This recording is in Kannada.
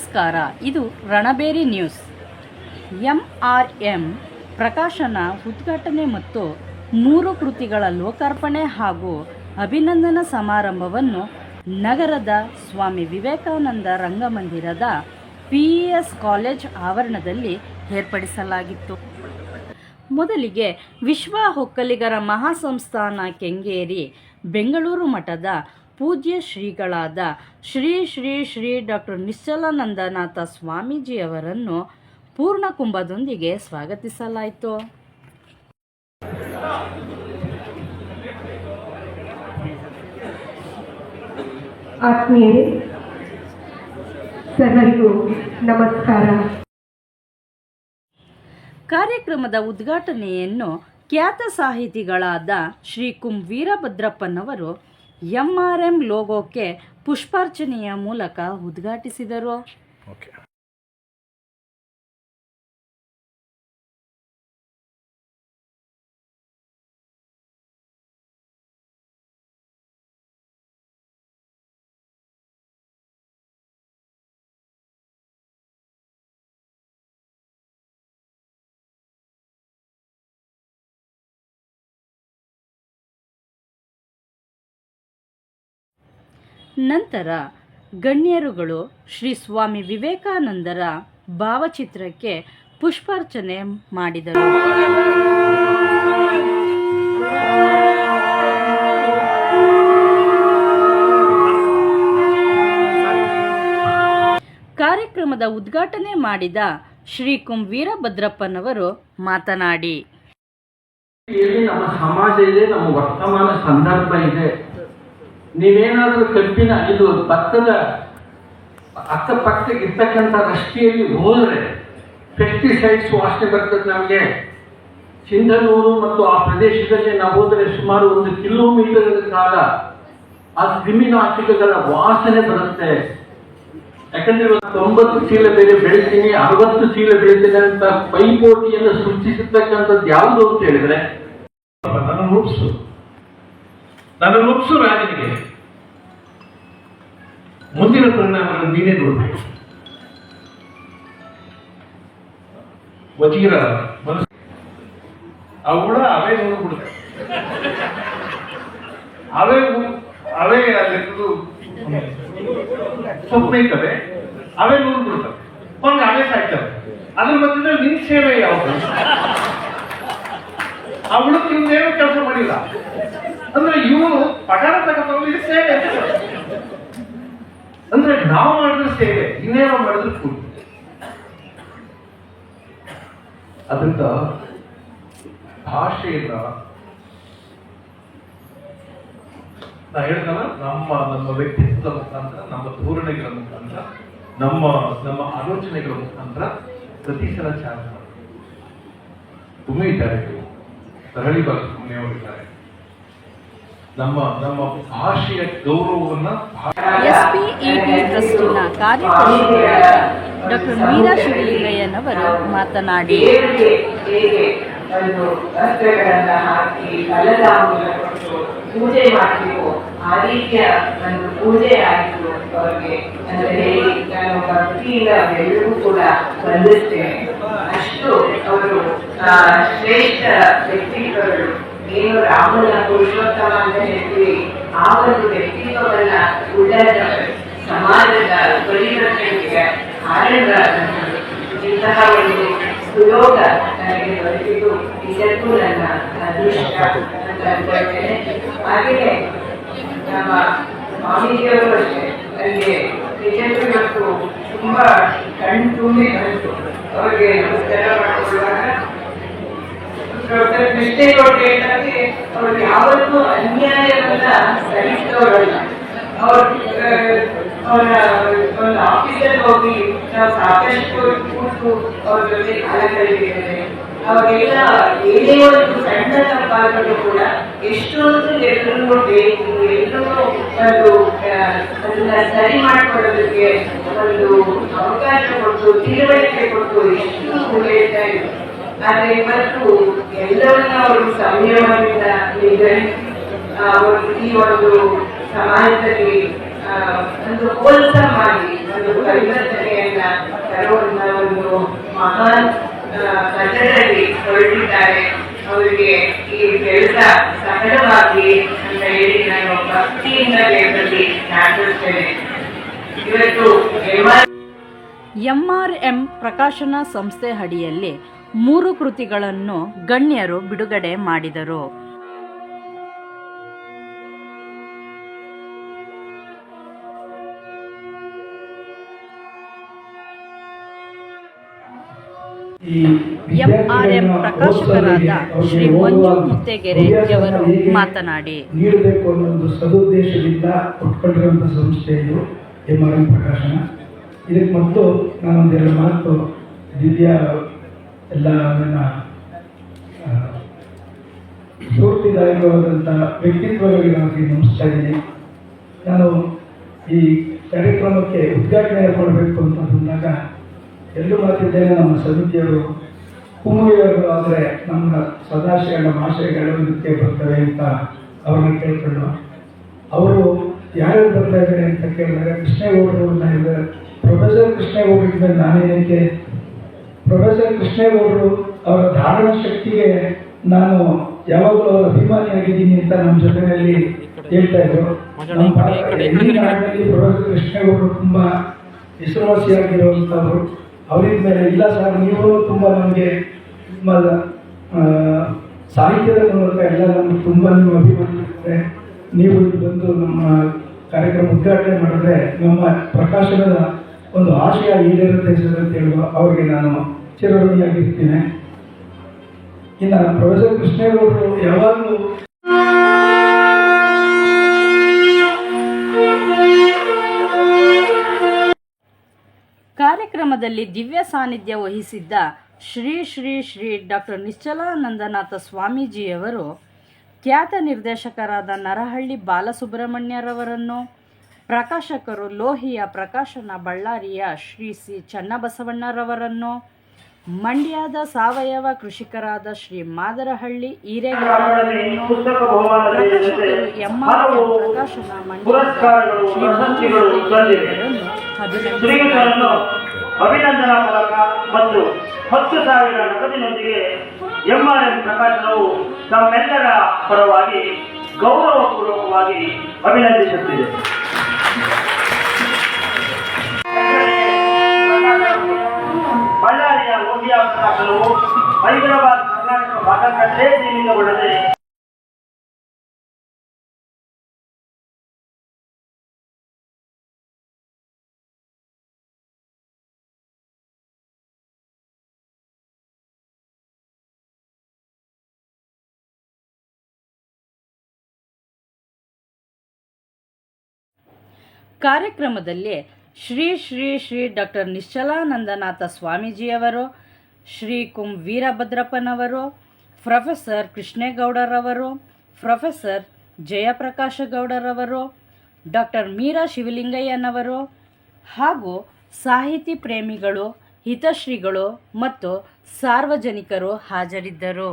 ನಮಸ್ಕಾರ. ಇದು ರಣಬೇರಿ ನ್ಯೂಸ್. MRM ಪ್ರಕಾಶನ ಉದ್ಘಾಟನೆ ಮತ್ತು 3 ಕೃತಿಗಳ ಲೋಕಾರ್ಪಣೆ ಹಾಗೂ ಅಭಿನಂದನಾ ಸಮಾರಂಭವನ್ನು ನಗರದ ಸ್ವಾಮಿ ವಿವೇಕಾನಂದ ರಂಗಮಂದಿರದ PES ಕಾಲೇಜ್ ಆವರಣದಲ್ಲಿ ಏರ್ಪಡಿಸಲಾಗಿತ್ತು. ಮೊದಲಿಗೆ ವಿಶ್ವ ಒಕ್ಕಲಿಗರ ಮಹಾಸಂಸ್ಥಾನ ಕೆಂಗೇರಿ ಬೆಂಗಳೂರು ಮಠದ ಪೂಜ್ಯ ಶ್ರೀಗಳಾದ ಶ್ರೀ ಶ್ರೀ ಶ್ರೀ ಡಾಕ್ಟರ್ ನಿಶ್ಚಲಾನಂದನಾಥ ಸ್ವಾಮೀಜಿಯವರನ್ನು ಪೂರ್ಣಕುಂಭದೊಂದಿಗೆ ಸ್ವಾಗತಿಸಲಾಯಿತು. ಆತ್ಮೀಯರೇ, ಸರ್ವರಿಗೂ ನಮಸ್ಕಾರ. ಕಾರ್ಯಕ್ರಮದ ಉದ್ಘಾಟನೆಯನ್ನು ಖ್ಯಾತ ಸಾಹಿತಿಗಳಾದ ಶ್ರೀ ಕುಂ ವೀರಭದ್ರಪ್ಪನವರು MRM ಲೋಗೋಕ್ಕೆ ಪುಷ್ಪಾರ್ಚನೆಯ ಮೂಲಕ ಉದ್ಘಾಟಿಸಿದರು. ನಂತರ ಗಣ್ಯರುಗಳು ಶ್ರೀ ಸ್ವಾಮಿ ವಿವೇಕಾನಂದರ ಭಾವಚಿತ್ರಕ್ಕೆ ಪುಷ್ಪಾರ್ಚನೆ ಮಾಡಿದರು. ಕಾರ್ಯಕ್ರಮದ ಉದ್ಘಾಟನೆ ಮಾಡಿದ ಶ್ರೀ ಕುಂ ವೀರಭದ್ರಪ್ಪನವರು ಮಾತನಾಡಿ, ನಮ್ಮ ಸಮಾಜ ಇದೆ, ನಮ್ಮ ವರ್ತಮಾನ ಸಂದರ್ಭ ಇದೆ. ನೀವೇನಾದ್ರೂ ಕಬ್ಬಿನ ಇದು ಭತ್ತದ ಅಕ್ಕಪಕ್ಕ ಇರ್ತಕ್ಕಂಥ ರಸ್ತೆಯಲ್ಲಿ ಹೋದ್ರೆ ಪೆಸ್ಟಿಸೈಡ್ಸ್ ವಾಸನೆ ಬರ್ತದೆ. ನಮಗೆ ಸಿಂಧನೂರು ಮತ್ತು ಆ ಪ್ರದೇಶದಲ್ಲಿ ನಾವು ಹೋದ್ರೆ ಸುಮಾರು 1 ಕಿಲೋಮೀಟರ್ ಕಾಲ ಆ ಕ್ರಿಮಿನಾಶಕಗಳ ವಾಸನೆ ಬರುತ್ತೆ. ಯಾಕಂದ್ರೆ 90 ಚೀಲ ಬೇರೆ ಬೆಳಿತೀನಿ, 60 ಚೀಲ ಬೆಳಿತೀನಿ ಅಂತ ಪೈಪೋಟಿಯನ್ನು ಸೃಷ್ಟಿಸತಕ್ಕಂಥದ್ದು ಯಾವುದು ಅಂತ ಹೇಳಿದ್ರೆ ನನ್ನ ಲುಪ್ಸು ರಾಜನಿಗೆ ಮುಂದಿನ ಪರಿಣಾಮಗಳನ್ನು ನೀನೇ ನೋಡ್ಬೇಕು. ವಜೀರ ಮನಸ್ಸು ಅವುಗಳ ಅವೇ ನೋಡ್ಬಿಡುತ್ತೆ, ಅವೇ ಸ್ವಪ್ನೈತವೆ, ಅವೇ ನೋಡ್ಬಿಡ್ತವೆ, ಕೊಂದು ಅವೇ ಸಾಯ್ತವೆ. ಅದ್ರ ಮಧ್ಯದಲ್ಲಿ ನಿನ್ ಸೇವೆ ಯಾವುದು? ಅವಳು ನಿಮ್ದೇನೋ ಕೆಲಸ ಮಾಡಿಲ್ಲ ಅಂದ್ರೆ ಇವನು ಪಠಾಣ ತಗೊಂಡು ಸೇವೆ ಅಂದ್ರೆ ನಾವು ಮಾಡಿದ್ರೆ ಸೇವೆ, ಇನ್ನೇನೋ ಮಾಡಿದ್ರೆ ಕೂಲಿ. ಅದರಿಂದ ಭಾಷೆಯಿಂದ ನಾ ಹೇಳ್ದಲ್ಲ, ನಮ್ಮ ವ್ಯಕ್ತಿತ್ವದ ಮುಖಾಂತರ, ನಮ್ಮ ಧೋರಣೆಗಳ ಮುಖಾಂತರ, ನಮ್ಮ ಆಲೋಚನೆಗಳ ಮುಖಾಂತರ ಪ್ರತಿ ಸಲ ಚಾರ್ಜ್ ಮಾಡಿ ತುಂಬಾ ಇದ್ದಾರೆ. ತರಳಿ ಬಾಗಿದ್ದಾರೆ. ನಮ್ಮ ಭಾಷೆಯ ಗೌರವವನ್ನು SPED ಟ್ರಸ್ಟಿನ ಕಾರ್ಯದರ್ಶಿಯಾದ ಡಾಕ್ಟರ್ ಮೀರಾ ಶಿವಲಿಂಗಯ್ಯನವರು ಮಾತನಾಡಿ, ವಸ್ತ್ರಗಳನ್ನ ಹಾಕಿ ಫಲದಾಂಬೂಲ ಕೊಟ್ಟು ಪೂಜೆ ಮಾಡಬೇಕು. ಆ ರೀತಿಯ ಒಂದು ಪೂಜೆ ಆಯಿತು ಅವರಿಗೆ ಅಂತ ಹೇಳಿ ನಾನು ಭಕ್ತಿಯಿಂದ ಎಲ್ಲರಿಗೂ ಕೂಡ ಬಂದಿರ್ತೇನೆ. ಅಷ್ಟು ಅವರು ಶ್ರೇಷ್ಠ ವ್ಯಕ್ತಿತ್ವಗಳು. ಏನು ರಾಮನ ಪುರುಷೋತ್ತಮ ಅಂತ ಹೇಳ್ತೀವಿ, ಆ ಒಂದು ವ್ಯಕ್ತಿತ್ವವನ್ನ ಉಳ್ಳದ ಸಮಾಜದ ಪರಿವರ್ತನೆಗೆ ಕಾರಣರಾದಂಥದ್ದು. ಇಂತಹ ಒಂದು ಸುಯೋಗ ನನಗೆ ದೊರೆತಿದ್ದು ಇದಕ್ಕೂ ನನ್ನ ಅದೃಷ್ಟ ಅಂತ ಅನ್ಕೊಳ್ತೇನೆ. ಹಾಗೆಯೇ ನಮ್ಮ ಸ್ವಾಮೀಜಿಯವರು ಅಷ್ಟೇ ನನಗೆ ನಿಜಕ್ಕೂ ಇವತ್ತು ತುಂಬಾ ಕಣ್ಣು ತುಂಬಿ ಬಂತು. ಅವ್ರಿಗೆ ನಮಸ್ಕಾರ ಮಾಡಿಕೊಳ್ಳುವಾಗ ಡಾಕ್ಟರ್ ಕೃಷ್ಣೇಗೌಡರು ಏನಂದ್ರೆ ಅವ್ರು ಯಾವತ್ತೂ ಅನ್ಯಾಯವನ್ನ ಸಹಿಸಿದವರಲ್ಲ. ಅವರ ಒಂದು ಆಫೀಸಲ್ಲಿ ಹೋಗಿ ನಾವು ಸಾಕಷ್ಟು ಕೂತು ಅವ್ರ ಜೊತೆ ಕಾಲ ಕಳೆದಿದ್ದೇವೆ. ಅವಾಗೆಲ್ಲ ಏನೇ ಒಂದು ಸಣ್ಣ ತಪ್ಪಾದರೂ ಕೂಡ ಎಷ್ಟೊಂದು ಎಲ್ಲರೂ ಬೇಕು, ಎಲ್ಲರೂ ಅದನ್ನ ಸರಿ ಮಾಡಿಕೊಳ್ಳೋದಕ್ಕೆ ಒಂದು ಅವಕಾಶ ಕೊಟ್ಟು, ತಿಳುವಳಿಕೆ ಕೊಟ್ಟು ಎಷ್ಟು ಹೇಳ್ತಾ ಇದ್ರು. ಆದ್ರೆ ಇವತ್ತು ಎಲ್ಲವನ್ನ ಅವರು ಸಂಯಮದಿಂದ ಈ ಒಂದು ಸಮಾಜದಲ್ಲಿ ಒಂದು ಹೋಲ್ಸಮ್ ಆಗಿ ಒಂದು ಪರಿವರ್ತನೆಯನ್ನ ಇಲ್ಲ, ಕೆಲವರನ್ನ ಒಂದು ಮಹಾನ್ ಕನ್ನಡದಲ್ಲಿ ಹೊರಟಿದ್ದಾರೆ. ಅವರಿಗೆ ಈ ಕೆಲಸ ಸಹಜವಾಗಿ ಅಂತ ಹೇಳಿ ನಾನು ಭಕ್ತಿಯಿಂದ ದೇವರಲ್ಲಿ ಪ್ರಾರ್ಥಿಸ್ತೇನೆ. ಇವತ್ತು ಎಂಆರ್ಎಂ ಪ್ರಕಾಶನ ಸಂಸ್ಥೆ ಅಡಿಯಲ್ಲಿ 3 ಕೃತಿಗಳನ್ನು ಗಣ್ಯರು ಬಿಡುಗಡೆ ಮಾಡಿದರು. ಎಂಆರ್ಎಂ ಪ್ರಕಾಶಕರಾದ ಶ್ರೀ ಮಂಜು ಮುತ್ತೇಗೆರೆಯವರು ಮಾತನಾಡಿ, ನೀಡಬೇಕು ಅನ್ನೋ ಒಂದು ಸದುದ್ದೇಶದಿಂದ ಉಟ್ಕೊಂಡಿರುವಂಥ ಸಂಸ್ಥೆ ಇದು ಎಂಆರ್ಎಂ ಪ್ರಕಾಶನ. ಇದಕ್ಕೆ ಮತ್ತು ನಾನೊಂದೆರಡು ಮಾತು ದಿವ್ಯ ಎಲ್ಲ ನನ್ನ ಸ್ಫೂರ್ತಿದಾಯಕವಾದಂಥ ವ್ಯಕ್ತಿತ್ವಗಳಿಗೆ ನಾನು ನಮಿಸ್ತಾ ಇದ್ದೀನಿ. ನಾನು ಈ ಕಾರ್ಯಕ್ರಮಕ್ಕೆ ಉದ್ಘಾಟನೆ ಮಾಡಬೇಕು ಅಂತ ಬಂದಾಗ ಎಲ್ಲೂ ಮಾತಿದ್ದೇನೆ. ನಮ್ಮ ಸಮಿತಿಯವರು ಕುಮುರಿಯವರು ಆದರೆ ನಮ್ಮ ಸದಾಶಯಗಳ ಆಶಯಗಳು ಇದಕ್ಕೆ ಬರ್ತವೆ ಅಂತ ಅವ್ರನ್ನ ಕೇಳ್ಕೊಂಡು, ಅವರು ಯಾರ್ಯಾರು ಬರ್ತಾ ಇದ್ದಾರೆ ಅಂತ ಕೇಳಿದಾಗ ಕೃಷ್ಣೇಗೌಡರು ಇದ್ದಾರೆ. ಪ್ರೊಫೆಸರ್ ಕೃಷ್ಣೇಗೌಡರ ಮೇಲೆ ನಾನೇನಕ್ಕೆ, ಪ್ರೊಫೆಸರ್ ಕೃಷ್ಣೇಗೌಡರು ಅವರ ಧಾರಣ ಶಕ್ತಿಗೆ ನಾನು ಯಾವಾಗಲೂ ಅವರ ಅಭಿಮಾನಿಯಾಗಿದ್ದೀನಿ ಅಂತ ನಮ್ಮ ಜೊತೆಯಲ್ಲಿ ಹೇಳ್ತಾ ಇದ್ರು. ನಮ್ಮ ನಾಡಿನಲ್ಲಿ ಪ್ರೊಫೆಸರ್ ಕೃಷ್ಣೇಗೌಡರು ತುಂಬ ಹೆಸರುವಾಸಿಯಾಗಿರುವಂಥವ್ರು. ಅವರಿದ್ದ ಮೇಲೆ ಇಲ್ಲ ಸರ್, ನೀವು ತುಂಬ ನಮಗೆ ಸಾಹಿತ್ಯದ ಮೂಲಕ ಎಲ್ಲ ನಮಗೆ ತುಂಬ ನಿಮ್ಮ ಅಭಿಮಾನಿಸಿದ್ರೆ, ನೀವು ಇಲ್ಲಿ ಬಂದು ನಮ್ಮ ಕಾರ್ಯಕ್ರಮ ಉದ್ಘಾಟನೆ ಮಾಡಿದ್ರೆ ನಮ್ಮ ಪ್ರಕಾಶನದ ಒಂದು ಆಶಯ ಈಡೇರುತ್ತೆ ಸರ್ ಅಂತ ಹೇಳುವ ಅವರಿಗೆ ನಾನು ಚಿರಋಣಿಯಾಗಿರ್ತೀನಿ. ಇನ್ನು ಪ್ರೊಫೆಸರ್ ಕೃಷ್ಣೇಗೌಡರು ಯಾವಾಗಲೂ ಕಾರ್ಯಕ್ರಮದಲ್ಲಿ ದಿವ್ಯ ಸಾನ್ನಿಧ್ಯ ವಹಿಸಿದ್ದ ಶ್ರೀ ಶ್ರೀ ಶ್ರೀ ಡಾಕ್ಟರ್ ನಿಶ್ಚಲಾನಂದನಾಥ ಸ್ವಾಮೀಜಿಯವರು ಖ್ಯಾತ ನಿರ್ದೇಶಕರಾದ ನರಹಳ್ಳಿ ಬಾಲಸುಬ್ರಹ್ಮಣ್ಯರವರನ್ನು, ಪ್ರಕಾಶಕರು ಲೋಹಿಯ ಪ್ರಕಾಶನ ಬಳ್ಳಾರಿಯ ಶ್ರೀ ಸಿ ಚನ್ನಬಸವಣ್ಣರವರನ್ನು, ಮಂಡ್ಯದ ಸಾವಯವ ಕೃಷಿಕರಾದ ಶ್ರೀ ಮಾದರಹಳ್ಳಿ ಹಿರೇಗೌಡರನ್ನು, ಪ್ರಕಾಶಕರು ಎಂಆರ್ಎಂ ಪ್ರಕಾಶನ ಮಂಡ್ಯದ ಶ್ರೀ ಮಂಜುರವರನ್ನು ಶ್ರೀಯುತರನ್ನು ಅಭಿನಂದನಾ ಫಲಕ ಮತ್ತು 10,000 ನಗದಿನೊಂದಿಗೆ ಎಂಆರ್ಎಂ ಪ್ರಕಾಶನವು ತಮ್ಮೆಲ್ಲರ ಪರವಾಗಿ ಗೌರವಪೂರ್ವಕವಾಗಿ ಅಭಿನಂದಿಸುತ್ತಿದೆ. ಬಳ್ಳಾರಿಯ ಲೋಹಿಯ ಪ್ರಕಾಶನವು ಹೈದರಾಬಾದ್ ಕರ್ನಾಟಕ ಭಾಗಕ್ಕಷ್ಟೇ ಸೀಮಿತಗೊಳ್ಳದೆ ಕಾರ್ಯಕ್ರಮದಲ್ಲಿ ಶ್ರೀ ಶ್ರೀ ಶ್ರೀ ಡಾಕ್ಟರ್ ನಿಶ್ಚಲಾನಂದನಾಥ ಸ್ವಾಮೀಜಿಯವರು, ಶ್ರೀ ಕುಂ ವೀರಭದ್ರಪ್ಪನವರು, ಪ್ರೊಫೆಸರ್ ಕೃಷ್ಣೇಗೌಡರವರು, ಪ್ರೊಫೆಸರ್ ಜಯಪ್ರಕಾಶ ಗೌಡರವರು, ಡಾಕ್ಟರ್ ಮೀರಾ ಶಿವಲಿಂಗಯ್ಯನವರು ಹಾಗೂ ಸಾಹಿತಿ ಪ್ರೇಮಿಗಳು, ಹಿತಶ್ರೀಗಳು ಮತ್ತು ಸಾರ್ವಜನಿಕರು ಹಾಜರಿದ್ದರು.